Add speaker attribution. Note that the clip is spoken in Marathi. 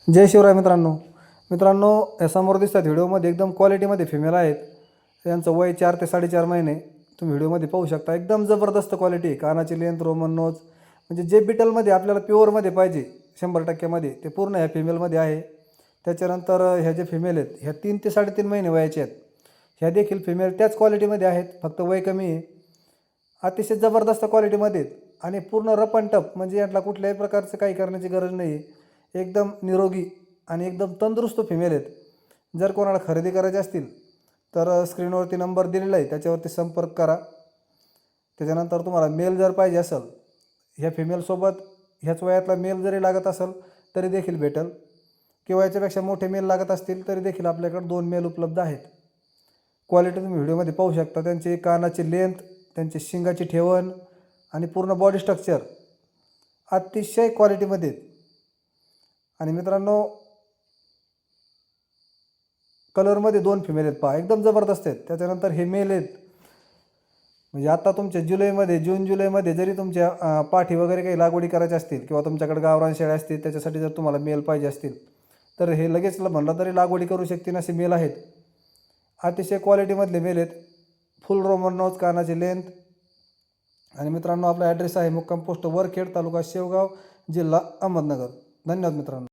Speaker 1: जय शिवराय मित्रांनो. या समोर दिसतात व्हिडिओमध्ये एकदम क्वालिटीमध्ये फिमेल आहेत. यांचं वय 4 ते 4.5 महिने. तुम्ही व्हिडिओमध्ये पाहू शकता. एकदम जबरदस्त क्वालिटी, कानाची लेंथ, रोमन नोज, म्हणजे जे बिटलमध्ये आपल्याला प्युअरमध्ये पाहिजे 100% ते पूर्ण ह्या फिमेलमध्ये आहे. त्याच्यानंतर ह्या जे फिमेल आहेत ह्या 3 ते 3.5 महिने वयाच्या आहेत. ह्या देखील फिमेल त्याच क्वालिटीमध्ये आहेत, फक्त वय कमी आहे. अतिशय जबरदस्त क्वालिटीमध्ये आणि पूर्ण रफ अँड टफ, म्हणजे यातला कुठल्याही प्रकारचं काही करण्याची गरज नाही आहे. एकदम निरोगी आणि एकदम तंदुरुस्त फिमेल आहेत. जर कोणाला खरेदी करायची असतील तर स्क्रीनवरती नंबर दिलेला आहे, त्याच्यावरती संपर्क करा. त्याच्यानंतर तुम्हाला मेल जर पाहिजे असेल, ह्या फिमेलसोबत ह्याच वयातला मेल जरी लागत असेल तरी देखील भेटेल, किंवा याच्यापेक्षा मोठे मेल लागत असतील तरी देखील आपल्याकडे 2 मेल उपलब्ध आहेत. क्वालिटी तुम्ही व्हिडिओमध्ये पाहू शकता. त्यांची कानाची लेंथ, त्यांची शिंगाची ठेवण आणि पूर्ण बॉडी स्ट्रक्चर अतिशय क्वालिटीमध्ये. आणि मित्रांनो, कलरमध्ये 2 फिमेल आहेत पहा, एकदम जबरदस्त आहेत. त्याच्यानंतर हे मेल आहेत. म्हणजे आता तुमच्या जून जुलैमध्ये जरी तुमच्या पाठी वगैरे काही लागवडी करायची असतील, किंवा तुमच्याकडे गावरान शेळ्या असतील त्याच्यासाठी जर तुम्हाला मेल पाहिजे असतील तर हे लगेच म्हणलं तरी लागवडी करू शकतील असे मेल आहेत. अतिशय क्वालिटीमधले मेल आहेत. फुल रोमन नोज, कानाची लेंथ. आणि मित्रांनो, आपला ॲड्रेस आहे मुक्काम पोस्ट वरखेड, तालुका शेवगाव, जिल्हा अहमदनगर. धन्यवाद मित्रांनो.